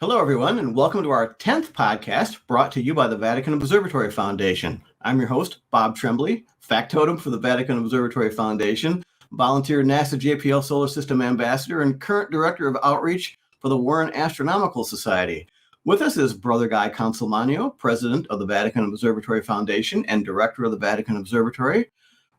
Hello, everyone, and welcome to our 10th podcast brought to you by the Vatican Observatory Foundation. I'm your host, Bob Trembley, factotum for the Vatican Observatory Foundation, volunteer NASA JPL Solar System Ambassador, and current Director of Outreach for the Warren Astronomical Society. With us is Brother Guy Consolmagno, President of the Vatican Observatory Foundation and Director of the Vatican Observatory.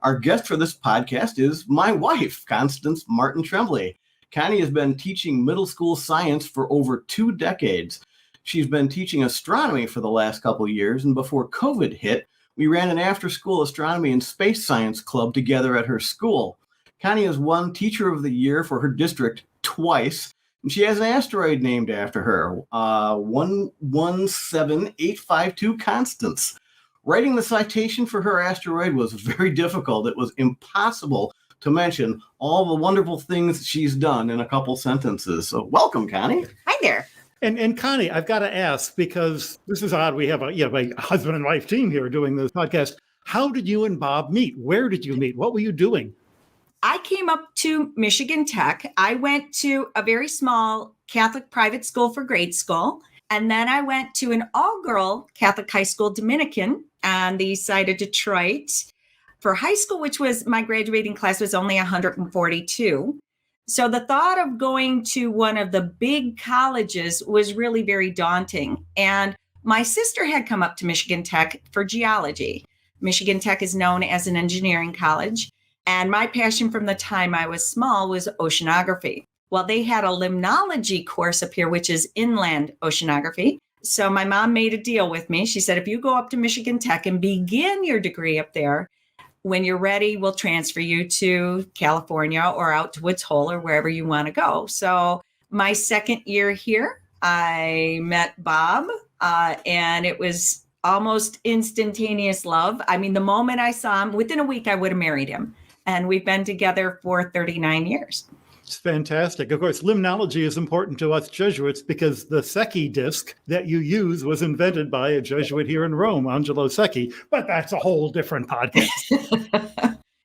Our guest for this podcast is my wife, Constance Martin-Trembley. Connie has been teaching middle school science for over 2 decades. She's been teaching astronomy for the last couple of years, and before COVID hit, we ran an after-school astronomy and space science club together at her school. Connie has won Teacher of the Year for her district twice, and she has an asteroid named after her, 117852 Constance. Writing the citation for her asteroid was very difficult. It was impossible to mention all the wonderful things she's done in a couple sentences. So welcome, Connie. Hi there. And Connie, I've got to ask, because this is odd. We have a husband and wife team here doing this podcast. How did you and Bob meet? Where did you meet? What were you doing? I came up to Michigan Tech. I went to a very small Catholic private school for grade school. And then I went to an all-girl Catholic high school, Dominican, on the east side of Detroit. For high school, which was my graduating class was only 142. So the thought of going to one of the big colleges was really very daunting. And my sister had come up to Michigan Tech for geology. Michigan Tech is known as an engineering college. And my passion from the time I was small was oceanography. Well, they had a limnology course up here, which is inland oceanography. So my mom made a deal with me. She said, if you go up to Michigan Tech and begin your degree up there, when you're ready, we'll transfer you to California or out to Woods Hole or wherever you want to go. So my second year here, I met Bob, and it was almost instantaneous love. I mean, the moment I saw him, within a week, I would have married him. And we've been together for 39 years. It's fantastic. Of course, limnology is important to us Jesuits because the Secchi disc that you use was invented by a Jesuit here in Rome, Angelo Secchi, but that's a whole different podcast.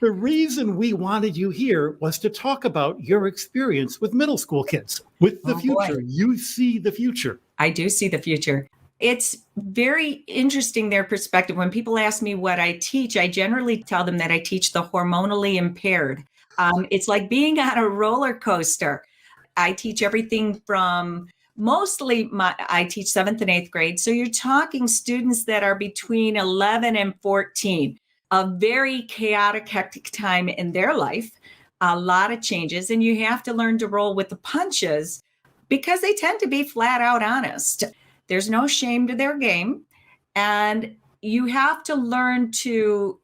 The reason we wanted you here was to talk about your experience with middle school kids, with the future. Boy. You see the future. I do see the future. It's very interesting, their perspective. When people ask me what I teach, I generally tell them that I teach the hormonally impaired. It's like being on a roller coaster. I teach everything from I teach 7th and 8th grade. So you're talking students that are between 11 and 14, a very chaotic, hectic time in their life, a lot of changes, and you have to learn to roll with the punches because they tend to be flat out honest. There's no shame to their game, and you have to learn to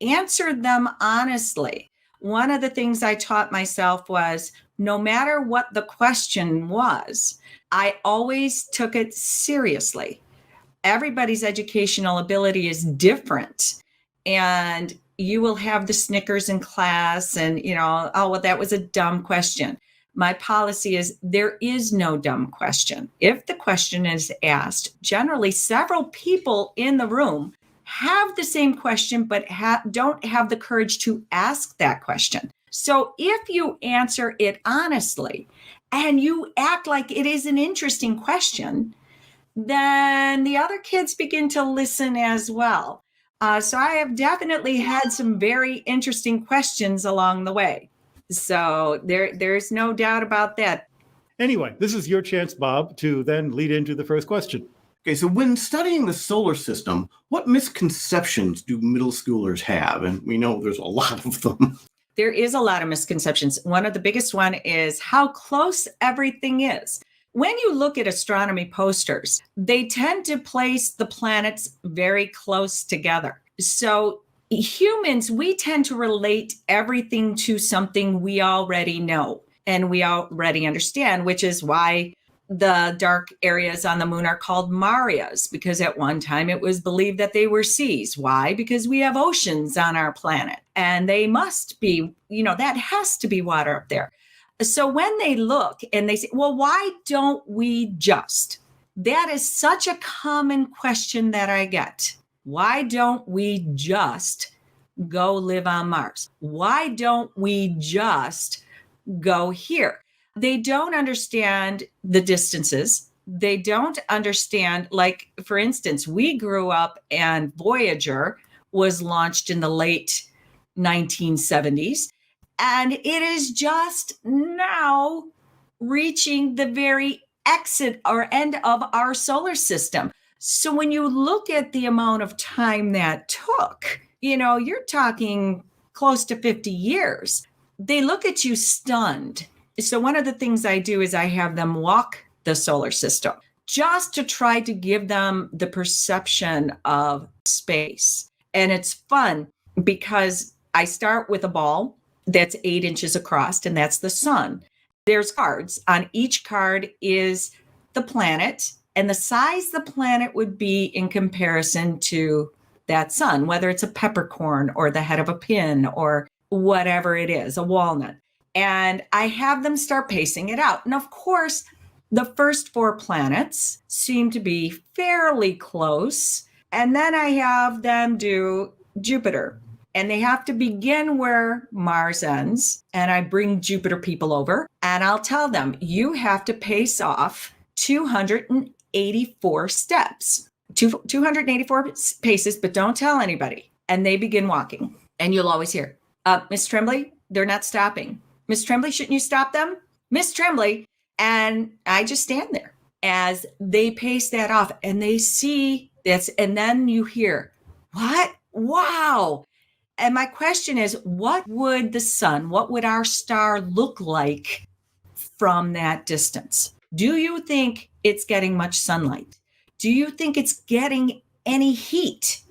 answer them honestly. One of the things I taught myself was no matter what the question was, I always took it seriously. Everybody's educational ability is different. And you will have the snickers in class and, oh, well, that was a dumb question. My policy is there is no dumb question. If the question is asked, generally several people in the room have the same question, but don't have the courage to ask that question. So if you answer it honestly and you act like it is an interesting question, then the other kids begin to listen as well. So I have definitely had some very interesting questions along the way. So there's no doubt about that. Anyway, this is your chance, Bob, to then lead into the first question. Okay, so when studying the solar system, what misconceptions do middle schoolers have? And we know there's a lot of them. There is a lot of misconceptions. One of the biggest one is how close everything is. When you look at astronomy posters, they tend to place the planets very close together. So humans, we tend to relate everything to something we already know and we already understand, which is why the dark areas on the moon are called Marias, because at one time it was believed that they were seas. Why? Because we have oceans on our planet and they must be, that has to be water up there. So when they look and they say, well, why don't we just? That is such a common question that I get. Why don't we just go live on Mars? Why don't we just go here? They don't understand the distances. they don't understand, like, for instance, we grew up and Voyager was launched in the late 1970s, and it is just now reaching the very exit or end of our solar system. So when you look at the amount of time that took, you're talking close to 50 years. They look at you stunned. So one of the things I do is I have them walk the solar system just to try to give them the perception of space. And it's fun because I start with a ball that's 8 inches across, and that's the sun. There's cards. On each card is the planet, and the size the planet would be in comparison to that sun, whether it's a peppercorn or the head of a pin or whatever it is, a walnut. And I have them start pacing it out. And of course, the first 4 planets seem to be fairly close. And then I have them do Jupiter. And they have to begin where Mars ends. And I bring Jupiter people over and I'll tell them, you have to pace off 284 steps, 284 paces, but don't tell anybody. And they begin walking. And you'll always hear, Miss Trembley, they're not stopping. Miss Trembley, shouldn't you stop them? Miss Trembley. And I just stand there as they pace that off and they see this. And then you hear, what? Wow. And my question is, what would the sun, what would our star look like from that distance? Do you think it's getting much sunlight? Do you think it's getting any heat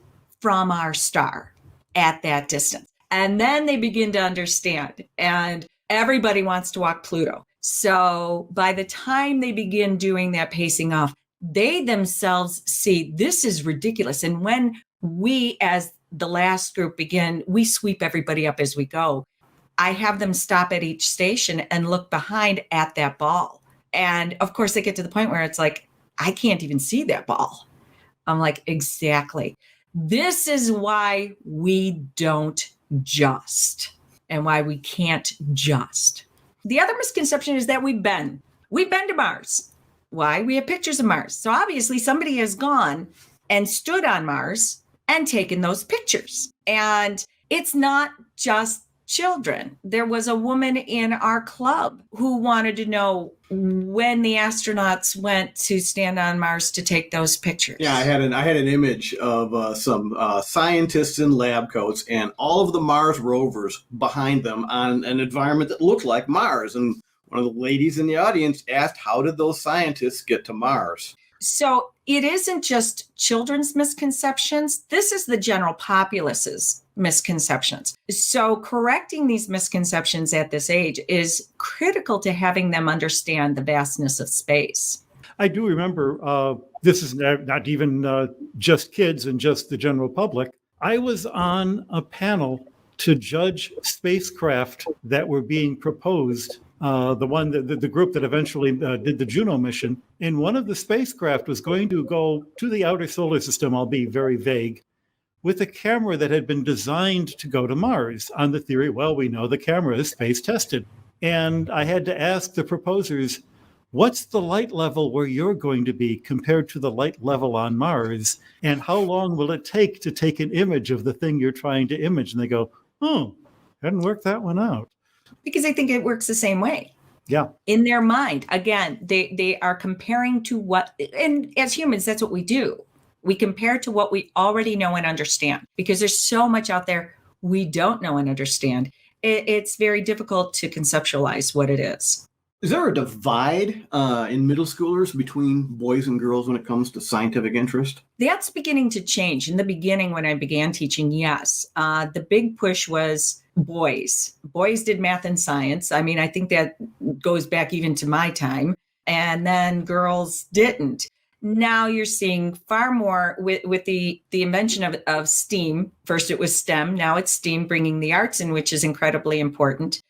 from our star at that distance? And then they begin to understand. And everybody wants to walk Pluto. So by the time they begin doing that pacing off, they themselves see this is ridiculous. And when we, as the last group, begin, we sweep everybody up as we go. I have them stop at each station and look behind at that ball. And of course, they get to the point where it's like, I can't even see that ball. I'm like, exactly. This is why we don't just, and why we can't just. The other misconception is that we've been to Mars. Why? We have pictures of Mars. So obviously somebody has gone and stood on Mars and taken those pictures. And it's not just children. There was a woman in our club who wanted to know when the astronauts went to stand on Mars to take those pictures. Yeah, I had an image of some scientists in lab coats and all of the Mars rovers behind them on an environment that looked like Mars. And one of the ladies in the audience asked, how did those scientists get to Mars? So it isn't just children's misconceptions. This is the general populace's misconceptions. So correcting these misconceptions at this age is critical to having them understand the vastness of space. I do remember, this is not even just kids and just the general public. I was on a panel to judge spacecraft that were being proposed. The group that eventually did the Juno mission, and one of the spacecraft was going to go to the outer solar system, I'll be very vague, with a camera that had been designed to go to Mars on the theory, well, we know the camera is space tested. And I had to ask the proposers, what's the light level where you're going to be compared to the light level on Mars? And how long will it take to take an image of the thing you're trying to image? And they go, hadn't worked that one out. Because I think it works the same way. Yeah. In their mind, again, they are comparing to what, and as humans, that's what we do. We compare to what we already know and understand, because there's so much out there we don't know and understand. It's very difficult to conceptualize what it is. Is there a divide in middle schoolers between boys and girls when it comes to scientific interest? That's beginning to change. In the beginning, when I began teaching, yes. The big push was boys. Boys did math and science. I mean, I think that goes back even to my time. And then girls didn't. Now you're seeing far more with the invention of STEAM. First it was STEM, now it's STEAM, bringing the arts in, which is incredibly important.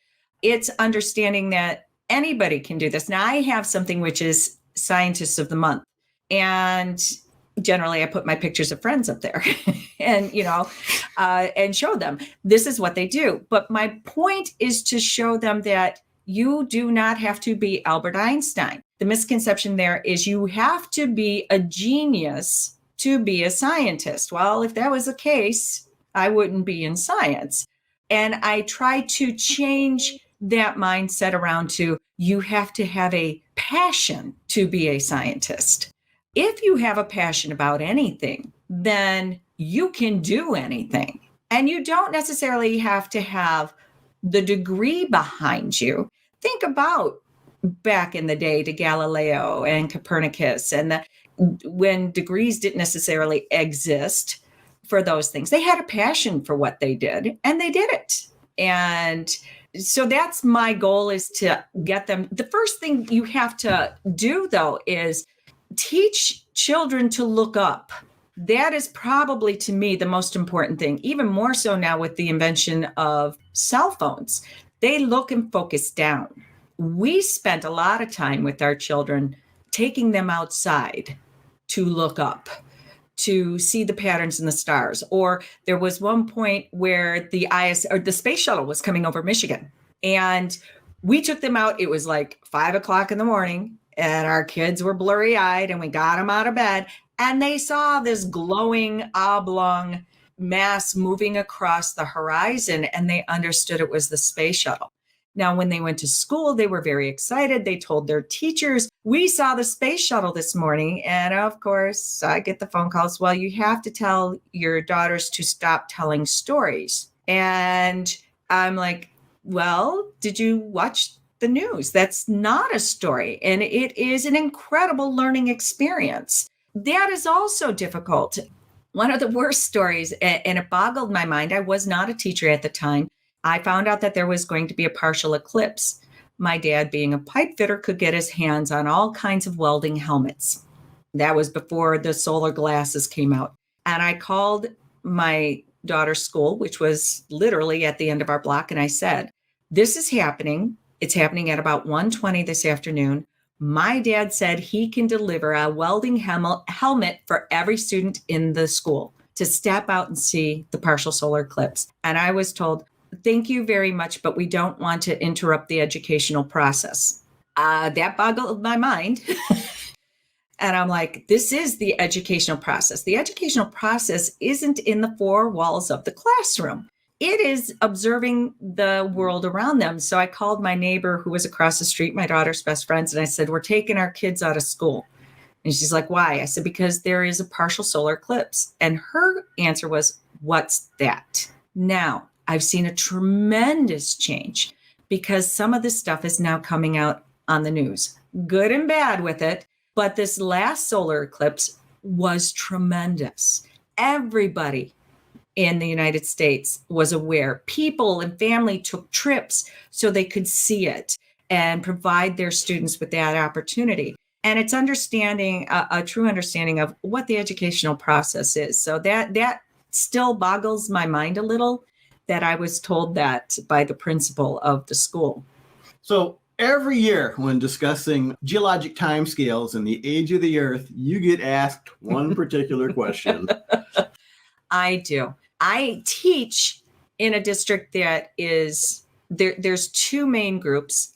It's understanding that anybody can do this. Now I have something which is Scientists of the Month. And generally I put my pictures of friends up there and, and show them this is what they do. But my point is to show them that you do not have to be Albert Einstein. the misconception there is you have to be a genius to be a scientist. Well, if that was the case, I wouldn't be in science. And I try to change that mindset around to you have to have a passion to be a scientist. If you have a passion about anything, then you can do anything. And you don't necessarily have to have the degree behind you. Think about back in the day to Galileo and Copernicus, and when degrees didn't necessarily exist for those things. They had a passion for what they did, and they did it. And so that's my goal, is to get them. The first thing you have to do, though, is teach children to look up. That is probably, to me, the most important thing, even more so now with the invention of cell phones. They look and focus down. We spent a lot of time with our children taking them outside to look up, to see the patterns in the stars. Or there was one point where the space shuttle was coming over Michigan, and we took them out. It was like 5 o'clock in the morning, and our kids were blurry-eyed, and we got them out of bed, and they saw this glowing oblong mass moving across the horizon, and they understood it was the space shuttle. Now, when they went to school, they were very excited. They told their teachers, we saw the space shuttle this morning. And of course, I get the phone calls. Well, you have to tell your daughters to stop telling stories. And I'm like, well, did you watch the news? That's not a story. And it is an incredible learning experience. That is also difficult. One of the worst stories, and it boggled my mind. I was not a teacher at the time. I found out that there was going to be a partial eclipse. My dad, being a pipe fitter, could get his hands on all kinds of welding helmets. That was before the solar glasses came out. And I called my daughter's school, which was literally at the end of our block, and I said, this is happening. It's happening at about 1:20 this afternoon. My dad said he can deliver a welding helmet for every student in the school to step out and see the partial solar eclipse. And I was told, thank you very much, but we don't want to interrupt the educational process. That boggled my mind. And I'm like, this is the educational process. The educational process isn't in the four walls of the classroom. It is observing the world around them. So I called my neighbor who was across the street, my daughter's best friends, and I said, we're taking our kids out of school. And she's like, why? I said, because there is a partial solar eclipse. And her answer was, what's that? Now, I've seen a tremendous change because some of this stuff is now coming out on the news, good and bad with it. But this last solar eclipse was tremendous. Everybody in the United States was aware. People and family took trips so they could see it and provide their students with that opportunity. And it's understanding, a true understanding of what the educational process is. So that still boggles my mind a little, that I was told that by the principal of the school. So every year when discussing geologic timescales and the age of the Earth, you get asked one particular question. I do. I teach in a district that is, there's two main groups,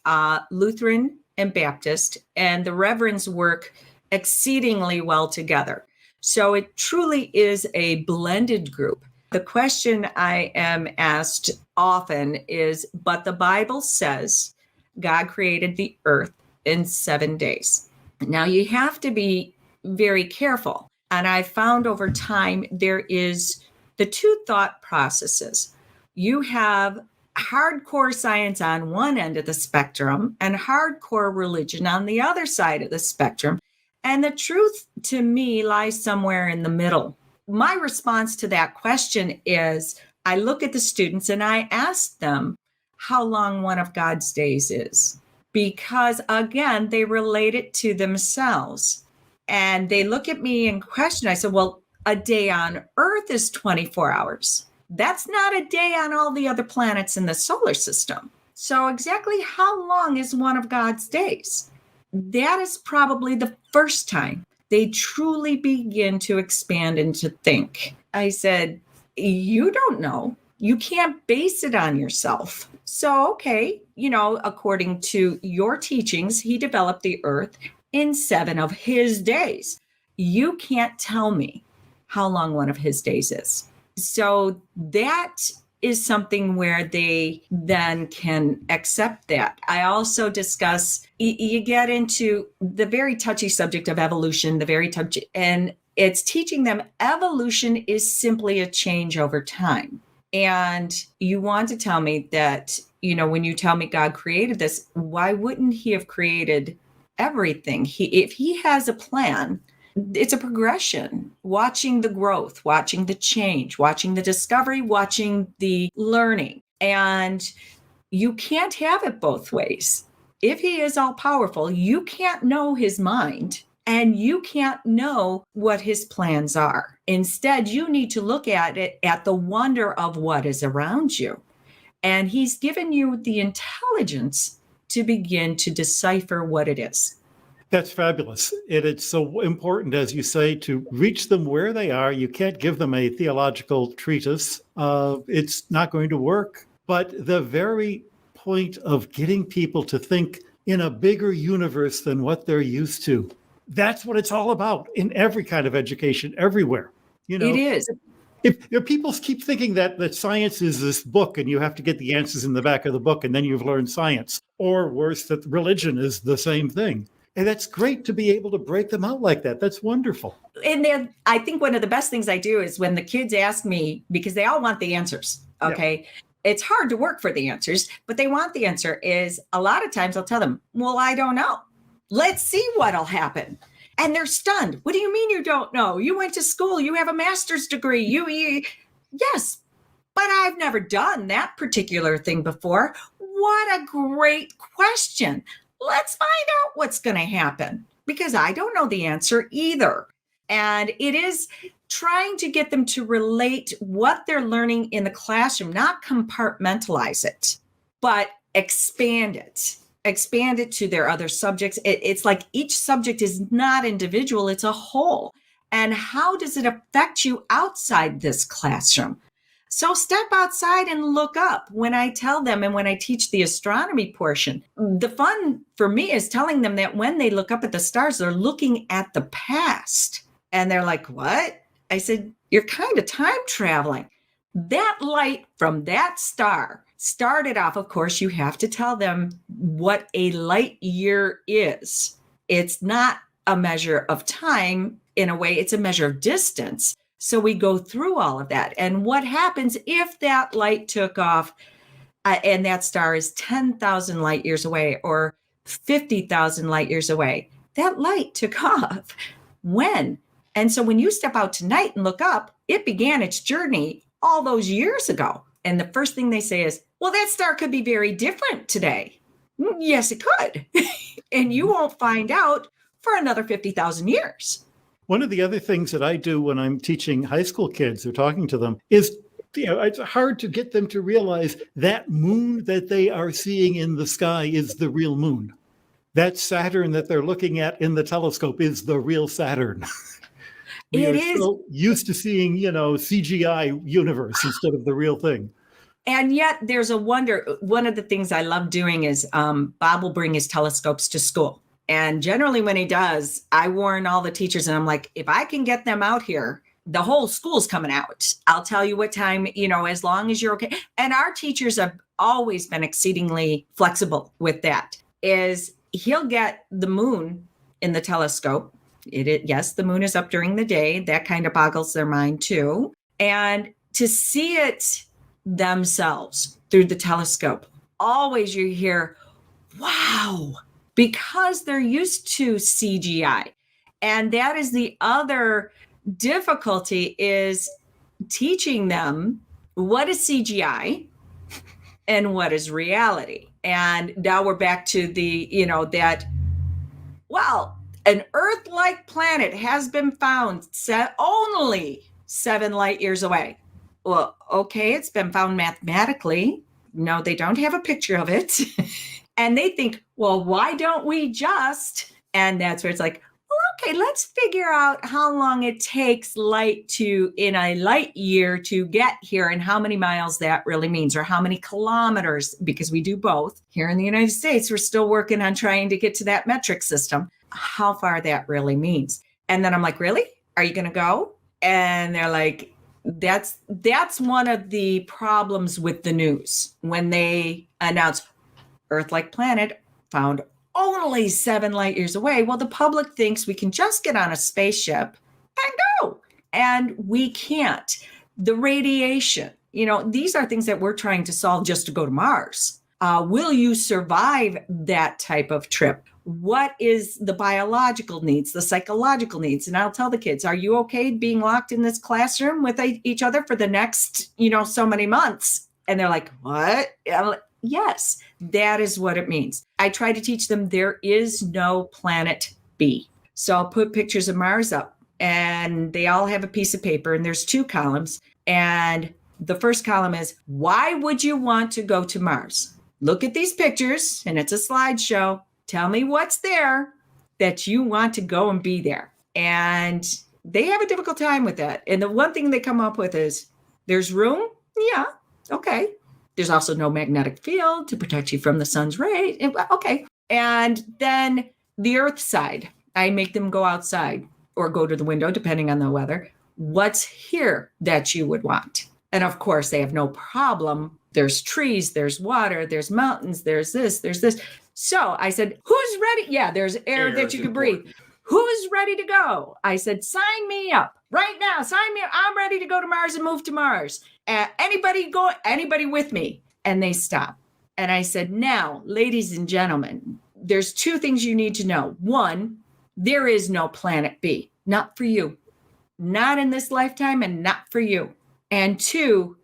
Lutheran and Baptist, and the reverends work exceedingly well together. So it truly is a blended group. The question I am asked often is, but the Bible says God created the earth in 7 days. Now you have to be very careful. And I found over time, there is the two thought processes. You have hardcore science on one end of the spectrum and hardcore religion on the other side of the spectrum. And the truth to me lies somewhere in the middle. My response to that question is, I look at the students and I ask them how long one of God's days is. Because again, they relate it to themselves. And they look at me and question. I said, well, a day on Earth is 24 hours. That's not a day on all the other planets in the solar system. So exactly how long is one of God's days? That is probably the first time they truly begin to expand and to think. I said, you don't know. You can't base it on yourself. So, okay, according to your teachings, he developed the earth in 7 of his days. You can't tell me how long one of his days is. So that is something where they then can accept that. I also discuss, you get into the very touchy subject of evolution, and it's teaching them evolution is simply a change over time. And you want to tell me that, when you tell me God created this, why wouldn't he have created everything? If he has a plan, it's a progression, watching the growth, watching the change, watching the discovery, watching the learning. And you can't have it both ways. If he is all powerful, you can't know his mind and you can't know what his plans are. Instead, you need to look at it at the wonder of what is around you. And he's given you the intelligence to begin to decipher what it is. That's fabulous. It's so important, as you say, to reach them where they are. You can't give them a theological treatise. It's not going to work. But the very point of getting people to think in a bigger universe than what they're used to, that's what it's all about in every kind of education, everywhere. It is. If people keep thinking that science is this book and you have to get the answers in the back of the book and then you've learned science, or worse, that religion is the same thing. And that's great to be able to break them out like that. That's wonderful. And then I think one of the best things I do is when the kids ask me, because they all want the answers, okay? Yeah. It's hard to work for the answers, but they want the answer, is a lot of times I'll tell them, well, I don't know. Let's see what'll happen. And they're stunned. What do you mean you don't know? You went to school. You have a master's degree. Yes, but I've never done that particular thing before. What a great question. Let's find out what's going to happen, because I don't know the answer either. And it is trying to get them to relate what they're learning in the classroom, not compartmentalize it, but expand it to their other subjects. It's like each subject is not individual, it's a whole. And how does it affect you outside this classroom? So step outside and look up. When I tell them, and when I teach the astronomy portion, the fun for me is telling them that when they look up at the stars, they're looking at the past. And they're like, what? I said, you're kind of time traveling. That light from that star started off, of course, you have to tell them what a light year is. It's not a measure of time in a way, it's a measure of distance. So we go through all of that. And what happens if that light took off and that star is 10,000 light years away or 50,000 light years away? That light took off. When? And so when you step out tonight and look up, it began its journey all those years ago. And the first thing they say is, well, that star could be very different today. Yes, it could. And you won't find out for another 50,000 years. One of the other things that I do when I'm teaching high school kids or talking to them is, it's hard to get them to realize that moon that they are seeing in the sky is the real moon. That Saturn that they're looking at in the telescope is the real Saturn. We are so used to seeing, CGI universe instead of the real thing. And yet there's a wonder. One of the things I love doing is Bob will bring his telescopes to school. And generally when he does, I warn all the teachers and I'm like, if I can get them out here, the whole school's coming out. I'll tell you what time, as long as you're okay. And our teachers have always been exceedingly flexible with that. Is he'll get the moon in the telescope. Yes, the moon is up during the day. That kind of boggles their mind too. And to see it themselves through the telescope, always you hear, wow, because they're used to CGI. And that is the other difficulty, is teaching them what is CGI and what is reality. And now we're back to the, an Earth-like planet has been found only 7 light years away. Well, okay, it's been found mathematically. No, they don't have a picture of it. And they think, well, why don't we just? And that's where it's like, well, okay, let's figure out how long it takes in a light year to get here and how many miles that really means, or how many kilometers, because we do both. Here in the United States, we're still working on trying to get to that metric system, how far that really means. And then I'm like, really? Are you going to go? And they're like, that's one of the problems with the news. When they announce Earth-like planet found only 7 light years away. Well, the public thinks we can just get on a spaceship and go. And we can't. The radiation, these are things that we're trying to solve just to go to Mars. Will you survive that type of trip? What is the biological needs, the psychological needs? And I'll tell the kids, are you okay being locked in this classroom with each other for the next, so many months? And they're like, what? Yes, that is what it means. I try to teach them there is no planet B. So I'll put pictures of Mars up, and they all have a piece of paper, and there's 2 columns. And the first column is, why would you want to go to Mars? Look at these pictures, and it's a slideshow. Tell me what's there that you want to go and be there. And they have a difficult time with that. And the one thing they come up with is, there's room? Yeah, okay. There's also no magnetic field to protect you from the sun's rays. Okay. And then the Earth side, I make them go outside or go to the window, depending on the weather. What's here that you would want? And of course, they have no problem. There's trees, there's water, there's mountains, there's this. So I said, who's ready? Yeah, there's air that you can breathe. Who's ready to go? I said, sign me up right now. Sign me up. I'm ready to go to Mars and move to Mars. Anybody with me? And they stop. And I said, now, ladies and gentlemen, there's 2 things you need to know. 1, there is no planet B. Not for you. Not in this lifetime, and not for you. And 2,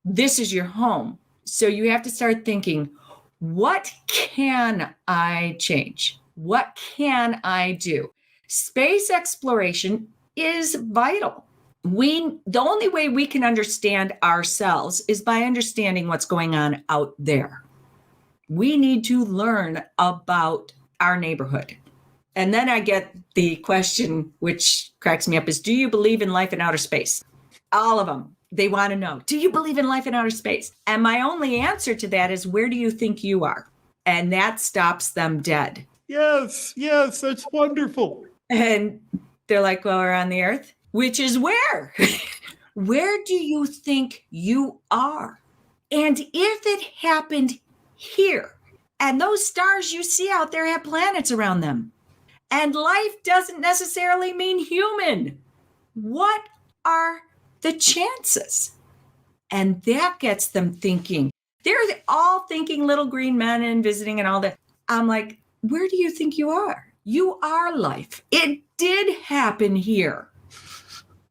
this is your home. So you have to start thinking, what can I change? What can I do? Space exploration is vital. The only way we can understand ourselves is by understanding what's going on out there. We need to learn about our neighborhood. And then I get the question, which cracks me up, is, do you believe in life in outer space? All of them. They want to know, do you believe in life in outer space? And my only answer to that is, where do you think you are? And that stops them dead. Yes, that's wonderful. And they're like, well, we're on the Earth, which is where? Where do you think you are? And if it happened here, and those stars you see out there have planets around them, and life doesn't necessarily mean human, what are the chances? And that gets them thinking. They're all thinking little green men and visiting and all that. I'm like, where do you think you are? You are life. It did happen here.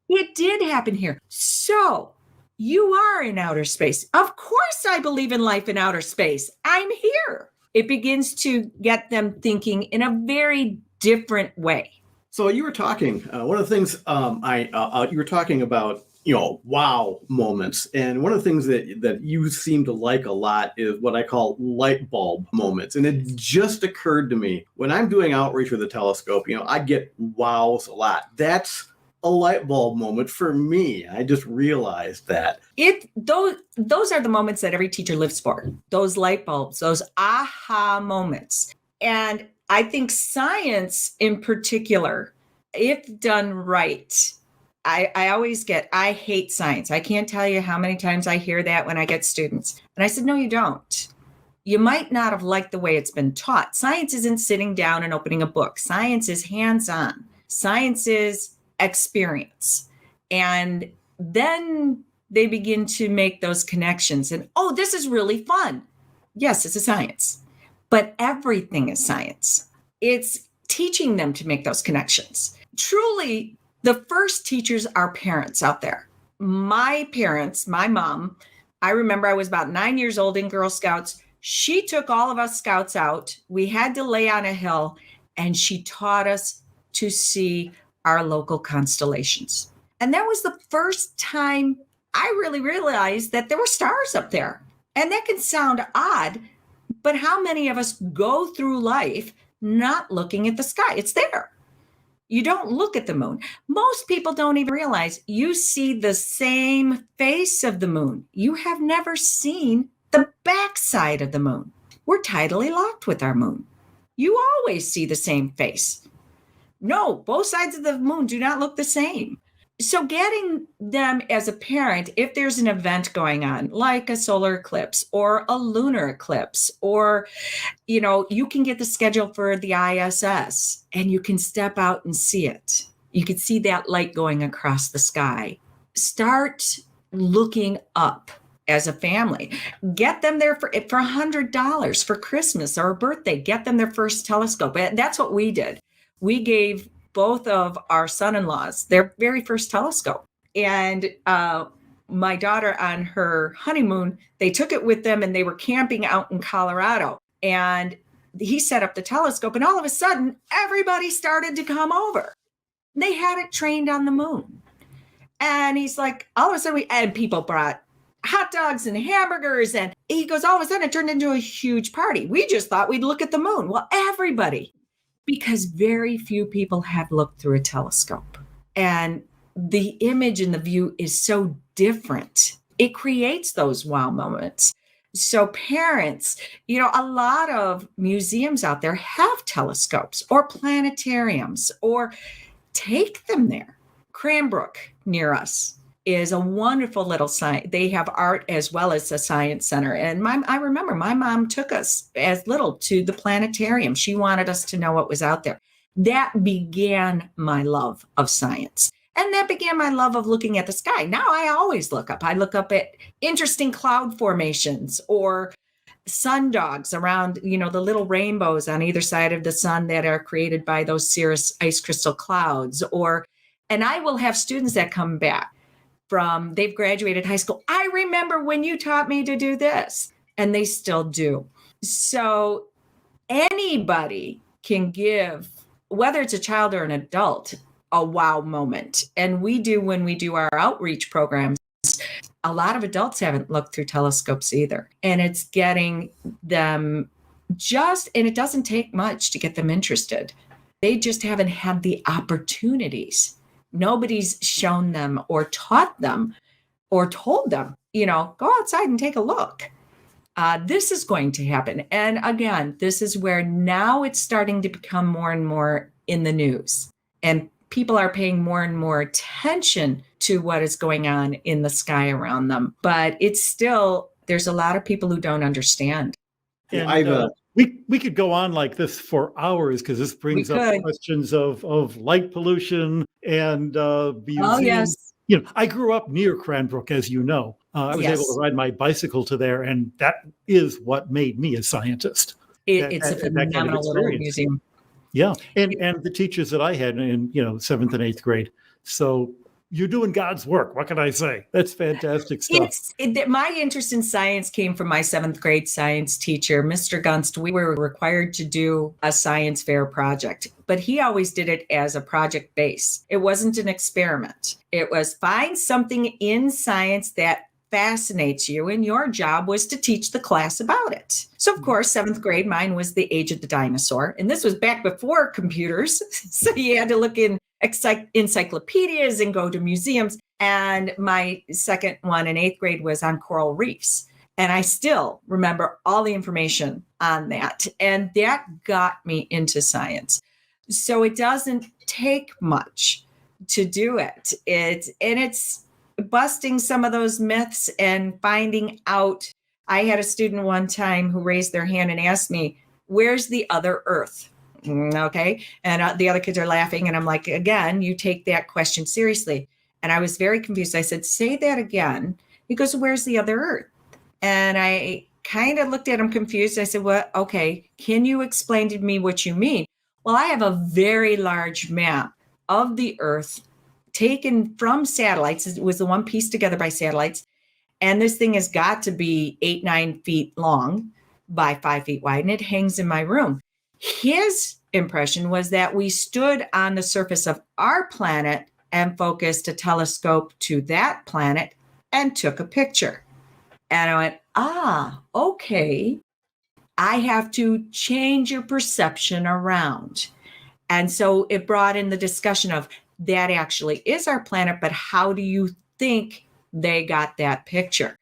It did happen here. So you are in outer space. Of course, I believe in life in outer space. I'm here. It begins to get them thinking in a very different way. So you were talking, one of the things you were talking about, wow moments. And one of the things that you seem to like a lot is what I call light bulb moments. And it just occurred to me, when I'm doing outreach with a telescope, I get wows a lot. That's a light bulb moment for me. I just realized that. Those are the moments that every teacher lives for. Those light bulbs, those aha moments. And I think science in particular, if done right, I hate science. I can't tell you how many times I hear that when I get students. And I said, no, you don't. You might not have liked the way it's been taught. Science isn't sitting down and opening a book. Science is hands-on. Science is experience. And then they begin to make those connections and, oh, this is really fun. Yes, it's a science, but everything is science. It's teaching them to make those connections. Truly, the first teachers are parents out there. My parents, my mom, I remember I was about 9 years old in Girl Scouts. She took all of us scouts out. We had to lay on a hill, and she taught us to see our local constellations. And that was the first time I really realized that there were stars up there. And that can sound odd, but how many of us go through life not looking at the sky? It's there. You don't look at the moon. Most people don't even realize you see the same face of the moon. You have never seen the backside of the moon. We're tidally locked with our moon. You always see the same face. No, both sides of the moon do not look the same. So getting them as a parent, if there's an event going on, like a solar eclipse or a lunar eclipse, or, you can get the schedule for the ISS and you can step out and see it. You can see that light going across the sky. Start looking up as a family. Get them there for $100 for Christmas or a birthday. Get them their first telescope. That's what we did. We gave both of our son-in-laws their very first telescope. And my daughter, on her honeymoon, they took it with them and they were camping out in Colorado. And he set up the telescope and all of a sudden, everybody started to come over. They had it trained on the moon. And he's like, all of a sudden, and people brought hot dogs and hamburgers. And he goes, all of a sudden, it turned into a huge party. We just thought we'd look at the moon. Well, everybody. Because very few people have looked through a telescope. And the image and the view is so different. It creates those wow moments. So parents, a lot of museums out there have telescopes or planetariums, or take them there. Cranbrook near us is a wonderful little science. They have art as well as a science center. And I remember my mom took us as little to the planetarium. She wanted us to know what was out there. That began my love of science. And that began my love of looking at the sky. Now I always look up. I look up at interesting cloud formations or sundogs around, the little rainbows on either side of the sun that are created by those cirrus ice crystal clouds. And I will have students that come back they've graduated high school. I remember when you taught me to do this, and they still do. So anybody can give, whether it's a child or an adult, a wow moment. And we do, when we do our outreach programs, a lot of adults haven't looked through telescopes either. And it's getting them and it doesn't take much to get them interested. They just haven't had the opportunities. Nobody's shown them or taught them or told them, go outside and take a look. This is going to happen. And again, this is where now it's starting to become more and more in the news. And people are paying more and more attention to what is going on in the sky around them. But it's still, there's a lot of people who don't understand. And, we could go on like this for hours because this brings up questions of light pollution and museums. Oh, yes. I grew up near Cranbrook, as you know. I was able to ride my bicycle to there, and that is what made me a scientist. It's a phenomenal little museum. Yeah, and the teachers that I had in 7th and 8th grade. So you're doing God's work. What can I say? That's fantastic stuff. My interest in science came from my 7th grade science teacher, Mr. Gunst. We were required to do a science fair project, but he always did it as a project base. It wasn't an experiment. It was find something in science that fascinates you, and your job was to teach the class about it. So, of course, 7th grade, mine was the age of the dinosaur. And this was back before computers. So you had to look in encyclopedias and go to museums. And my second one in 8th grade was on coral reefs. And I still remember all the information on that. And that got me into science. So it doesn't take much to do it. It's busting some of those myths and finding out. I had a student one time who raised their hand and asked me, where's the other Earth? Okay. And the other kids are laughing. And I'm like, again, you take that question seriously. And I was very confused. I said, say that again. He goes, where's the other Earth? And I kind of looked at him confused. I said, well, okay, can you explain to me what you mean? Well, I have a very large map of the Earth taken from satellites. It was the one pieced together by satellites. And this thing has got to be 8-9 feet long by 5 feet wide. And it hangs in my room. His impression was that we stood on the surface of our planet and focused a telescope to that planet and took a picture. And I went, okay. I have to change your perception around. And so it brought in the discussion of that actually is our planet, but how do you think they got that picture?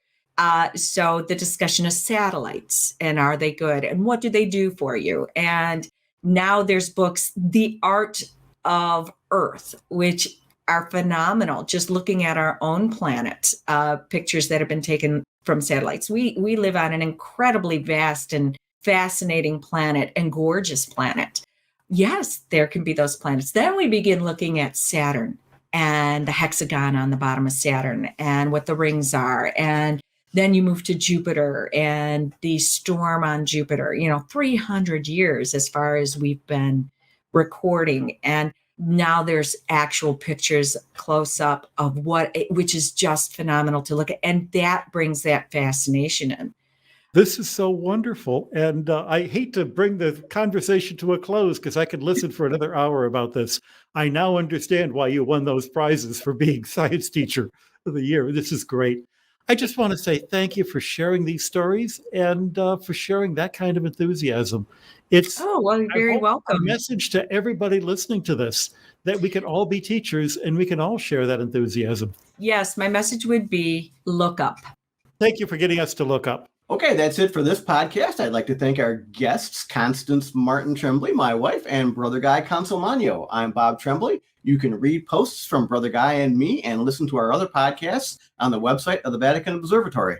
So the discussion of satellites, and are they good? And what do they do for you? And now there's books, The Art of Earth, which are phenomenal. Just looking at our own planet, pictures that have been taken from satellites. We live on an incredibly vast and fascinating planet and gorgeous planet. Yes, there can be those planets. Then we begin looking at Saturn and the hexagon on the bottom of Saturn and what the rings are. And then you move to Jupiter and the storm on Jupiter, 300 years as far as we've been recording. And now there's actual pictures close up of which is just phenomenal to look at. And that brings that fascination in. This is so wonderful. And I hate to bring the conversation to a close because I could listen for another hour about this. I now understand why you won those prizes for being Science Teacher of the Year. This is great. I just want to say thank you for sharing these stories and for sharing that kind of enthusiasm. It's you're very welcome. A message to everybody listening to this, that we can all be teachers and we can all share that enthusiasm. Yes, my message would be look up. Thank you for getting us to look up. Okay, that's it for this podcast. I'd like to thank our guests, Constance Martin-Trembley, my wife, and Brother Guy Consolmagno. I'm Bob Trembley. You can read posts from Brother Guy and me and listen to our other podcasts on the website of the Vatican Observatory.